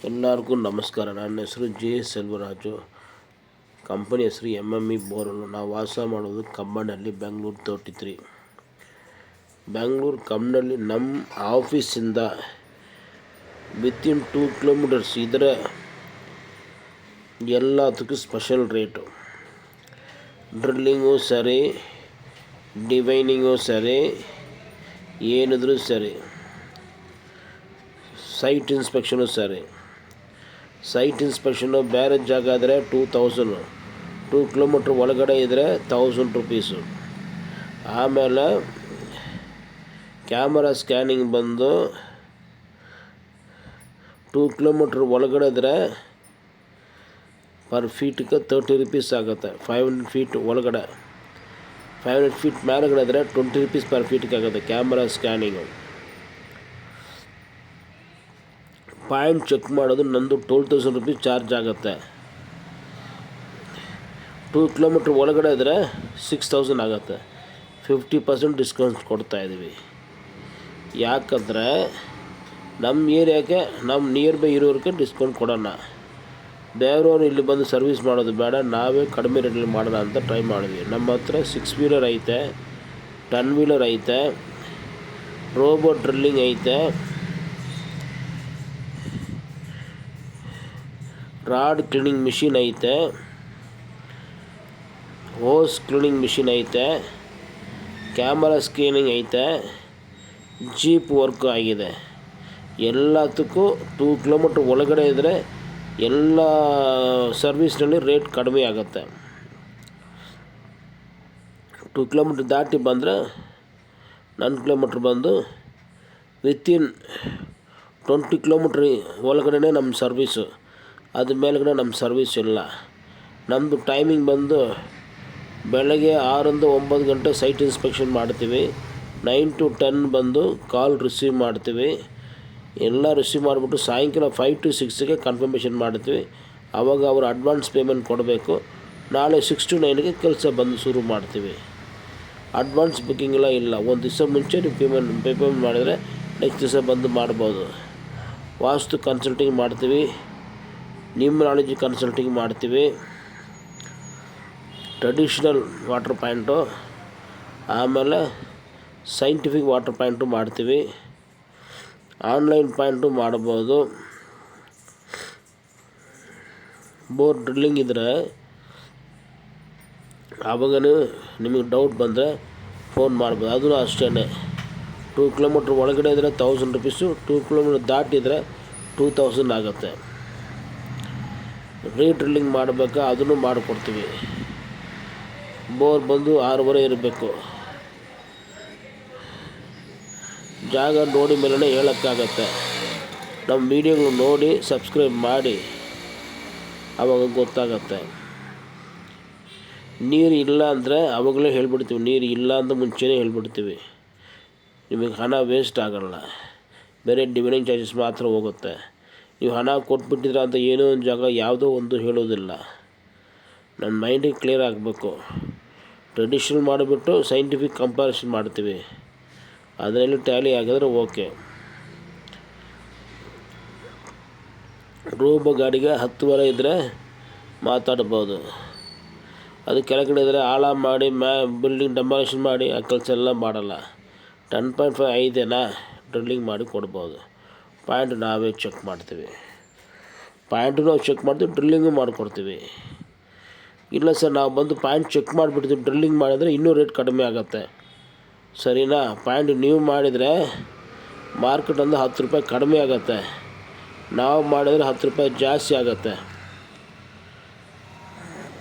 ಎಲ್ಲರಿಗೂ ನಮಸ್ಕಾರ. ನನ್ನ ಹೆಸರು ಜೆ ಸೆಲ್ವರಾಜು. ಕಂಪನಿ ಹೆಸರು MME ಬೋರ್ವೆಲ್. ನಾವು ವಾಸ ಮಾಡೋದು ಕಮ್ಮನಲ್ಲಿ, ಬೆಂಗಳೂರು 33. ಬೆಂಗಳೂರು ಕಮ್ಮನಲ್ಲಿ ನಮ್ಮ ಆಫೀಸಿಂದ ವಿತಿನ್ 2 ಕಿಲೋಮೀಟರ್ಸ್ ಇದ್ದರೆ ಎಲ್ಲದಕ್ಕೂ ಸ್ಪೆಷಲ್ ರೇಟು. ಡ್ರಿಲ್ಲಿಂಗು ಸರಿ, ಡಿವೈನಿಂಗು ಸರಿ, ಏನಿದ್ರು ಸರಿ, ಸೈಟ್ ಇನ್ಸ್ಪೆಕ್ಷನು ಸರಿ. ಸೈಟ್ ಇನ್ಸ್ಪೆಕ್ಷನು ಬೇರೆ ಜಾಗ ಆದರೆ 2000, 2 ಕಿಲೋಮೀಟ್ರ್ ಒಳಗಡೆ ಇದ್ದರೆ 1000 ರುಪೀಸು. ಆಮೇಲೆ ಕ್ಯಾಮರಾ ಸ್ಕ್ಯಾನಿಂಗ್ ಬಂದು 2 ಕಿಲೋಮೀಟ್ರ್ ಒಳಗಡೆ ಇದ್ದರೆ ಪರ್ ಫೀಟ್ಗೆ 30 ರುಪೀಸ್ ಆಗುತ್ತೆ. 500 ಫೀಟ್ ಒಳಗಡೆ, 500 ಫೀಟ್ ಮೇಲೆಗಡೆ ಇದ್ದರೆ 20 ರುಪೀಸ್ ಪರ್ ಫೀಟ್ಗೆ ಆಗುತ್ತೆ ಕ್ಯಾಮರಾ ಸ್ಕ್ಯಾನಿಂಗು. ಪಾಯಿಂಟ್ ಚೆಕ್ ಮಾಡೋದು ನಂದು 12,000 ರುಪೀಸ್ ಚಾರ್ಜ್ ಆಗುತ್ತೆ. 2 ಕಿಲೋಮೀಟ್ರ್ ಒಳಗಡೆ ಇದ್ದರೆ 6,000 ಆಗುತ್ತೆ. 50% ಡಿಸ್ಕೌಂಟ್ ಕೊಡ್ತಾಯಿದ್ದೀವಿ. ಯಾಕಂದರೆ ನಮ್ಮ ಏರಿಯಾಕ್ಕೆ, ನಮ್ಮ ನಿಯರ್ ಬೈ ಇರೋರಿಗೆ ಡಿಸ್ಕೌಂಟ್ ಕೊಡೋಣ. ಬೇರೆಯವರು ಇಲ್ಲಿ ಬಂದು ಸರ್ವಿಸ್ ಮಾಡೋದು ಬೇಡ, ನಾವೇ ಕಡಿಮೆ ರೇಟಲ್ಲಿ ಮಾಡೋಣ ಅಂತ ಟ್ರೈ ಮಾಡಿದ್ವಿ. ನಮ್ಮ ಹತ್ರ 6 ವೀಲರ್ ಐತೆ, 10 ವೀಲರ್ ಐತೆ, ರೋಬೋ ಡ್ರಿಲ್ಲಿಂಗ್ ಐತೆ, ರಾಡ್ ಕ್ಲೀನಿಂಗ್ ಮಿಷಿನ್ ಐತೆ, ಹೋಸ್ ಕ್ಲೀನಿಂಗ್ ಮಿಷಿನ್ ಐತೆ, ಕ್ಯಾಮರಾ ಸ್ಕ್ಯಾನಿಂಗ್ ಐತೆ, ಜೀಪ್ ವರ್ಕ್ ಆಗಿದೆ. ಎಲ್ಲದಕ್ಕೂ 2 ಕಿಲೋಮೀಟ್ರ್ ಒಳಗಡೆ ಇದ್ದರೆ ಎಲ್ಲ ಸರ್ವಿಸ್ನಲ್ಲಿ ರೇಟ್ ಕಡಿಮೆ ಆಗುತ್ತೆ. 2 ಕಿಲೋಮೀಟ್ರ್ ದಾಟಿ ಬಂದರೆ 9 ಕಿಲೋಮೀಟ್ರ್ ಬಂದು ವಿತಿನ್ 20 ಕಿಲೋಮೀಟ್ರ್ ಒಳಗಡೆ ನಮ್ಮ ಸರ್ವೀಸು. ಅದ್ರ ಮೇಲ್ಗಡೆ ನಮ್ಮ ಸರ್ವೀಸ್ ಇಲ್ಲ. ನಮ್ಮದು ಟೈಮಿಂಗ್ ಬಂದು ಬೆಳಗ್ಗೆ 6 ರಿಂದ 9 ಗಂಟೆ ಸೈಟ್ ಇನ್ಸ್ಪೆಕ್ಷನ್ ಮಾಡ್ತೀವಿ. 9 to 10 ಬಂದು ಕಾಲ್ ರಿಸೀವ್ ಮಾಡ್ತೀವಿ. ಎಲ್ಲ ರಿಸೀವ್ ಮಾಡಿಬಿಟ್ಟು ಸಾಯಂಕಾಲ 5 to 6ಗೆ ಕನ್ಫರ್ಮೇಷನ್ ಮಾಡ್ತೀವಿ. ಆವಾಗ ಅವರು ಅಡ್ವಾನ್ಸ್ ಪೇಮೆಂಟ್ ಕೊಡಬೇಕು. ನಾಳೆ 6 to 9ಗೆ ಕೆಲಸ ಬಂದು ಶುರು ಮಾಡ್ತೀವಿ. ಅಡ್ವಾನ್ಸ್ ಬುಕ್ಕಿಂಗ್ ಎಲ್ಲ ಇಲ್ಲ. ಒಂದು ದಿವಸ ಮುಂಚೆ ನೀವು ಪೇಮೆಂಟ್ ಮಾಡಿದರೆ ನೆಕ್ಸ್ಟ್ ದಿವಸ ಬಂದು ಮಾಡ್ಬೋದು. ವಾಸ್ತು ಕನ್ಸಲ್ಟಿಂಗ್ ಮಾಡ್ತೀವಿ, ನ್ಯೂಮರಾಲಜಿ ಕನ್ಸಲ್ಟಿಂಗ್ ಮಾಡ್ತೀವಿ, ಟ್ರೆಡಿಷ್ನಲ್ ವಾಟರ್ ಪಾಯಿಂಟು, ಆಮೇಲೆ ಸೈಂಟಿಫಿಕ್ ವಾಟರ್ ಪಾಯಿಂಟು ಮಾಡ್ತೀವಿ. ಆನ್ಲೈನ್ ಪಾಯಿಂಟು ಮಾಡ್ಬೋದು. ಬೋರ್ ಡ್ರಿಲ್ಲಿಂಗ್ ಇದ್ದರೆ ಆವಾಗಲೂ ನಿಮಗೆ ಡೌಟ್ ಬಂದರೆ ಫೋನ್ ಮಾಡ್ಬೋದು. ಅದೂ ಅಷ್ಟೇ, 2 ಕಿಲೋಮೀಟ್ರ್ ಒಳಗಡೆ ಇದ್ದರೆ 1000 ರುಪೀಸು, 2 ಕಿಲೋಮೀಟ್ರ್ ದಾಟಿದರೆ 2000 ಆಗುತ್ತೆ. ರೀಡ್ರಿಲ್ಲಿಂಗ್ ಮಾಡಬೇಕಾ, ಅದನ್ನು ಮಾಡಿಕೊಡ್ತೀವಿ. ಬೋರ್ ಬಂದು 6.5 ಇರಬೇಕು. ಜಾಗ ನೋಡಿ ಮೇಲೇ ಹೇಳೋಕ್ಕಾಗತ್ತೆ. ನಮ್ಮ ವೀಡಿಯೋಗಳು ನೋಡಿ ಸಬ್ಸ್ಕ್ರೈಬ್ ಮಾಡಿ, ಆವಾಗ ಗೊತ್ತಾಗತ್ತೆ. ನೀರು ಇಲ್ಲ ಅಂದರೆ ಆವಾಗಲೇ ಹೇಳ್ಬಿಡ್ತೀವಿ. ನೀರು ಇಲ್ಲ ಅಂತ ಮುಂಚೆನೇ ಹೇಳ್ಬಿಡ್ತೀವಿ. ನಿಮಗೆ ಹಣ ವೇಸ್ಟ್ ಆಗೋಲ್ಲ. ಬೇರೆ ಡಿವೈನಿಂಗ್ ಚಾರ್ಜಸ್ ಮಾತ್ರ ಹೋಗುತ್ತೆ. ನೀವು ಹಣ ಕೊಟ್ಬಿಟ್ಟಿದ್ರ ಅಂತ ಏನೋ ಒಂದು ಜಾಗ ಯಾವುದೋ ಒಂದು ಹೇಳೋದಿಲ್ಲ. ನನ್ನ ಮೈಂಡಿಗೆ ಕ್ಲಿಯರ್ ಆಗಬೇಕು. ಟ್ರೆಡಿಷ್ನಲ್ ಮಾಡಿಬಿಟ್ಟು ಸೈಂಟಿಫಿಕ್ ಕಂಪ್ಯಾರಿಸನ್ ಮಾಡ್ತೀವಿ. ಅದರಲ್ಲಿ ಟ್ಯಾಲಿ ಆಗಿದ್ರೆ ಓಕೆ. ರೋಬೋ ಗಾಡಿಗೆ 10 ಇದ್ದರೆ ಮಾತಾಡ್ಬೋದು. ಅದು ಕೆಳಗಡೆ ಇದ್ದರೆ ಆಳ ಮಾಡಿ ಬಿಲ್ಡಿಂಗ್ ಡೆಮಾಲಿಷನ್ ಮಾಡಿ ಆ ಕೆಲಸ ಎಲ್ಲ ಮಾಡಲ್ಲ. 10.5 ಐದೇನಾ ಡ್ರಿಲ್ಲಿಂಗ್ ಮಾಡಿ ಕೊಡ್ಬೋದು. ಪಾಯಿಂಟ್ ನಾವೇ ಚೆಕ್ ಮಾಡ್ತೀವಿ. ಪಾಯಿಂಟು ನಾವು ಚೆಕ್ ಮಾಡ್ತೀವಿ, ಡ್ರಿಲ್ಲಿಂಗು ಮಾಡಿಕೊಡ್ತೀವಿ. ಇಲ್ಲ ಸರ್, ನಾವು ಬಂದು ಪಾಯಿಂಟ್ ಚೆಕ್ ಮಾಡಿಬಿಡ್ತೀವಿ, ಡ್ರಿಲ್ಲಿಂಗ್ ಮಾಡಿದರೆ ಇನ್ನೂ ರೇಟ್ ಕಡಿಮೆ ಆಗುತ್ತೆ. ಸರಿನಾ? ಪಾಯಿಂಟ್ ನೀವು ಮಾಡಿದರೆ ಮಾರ್ಕೆಟಂದು 10 ರೂಪಾಯಿ ಕಡಿಮೆ ಆಗುತ್ತೆ, ನಾವು ಮಾಡಿದರೆ 10 ರೂಪಾಯಿ ಜಾಸ್ತಿ ಆಗುತ್ತೆ.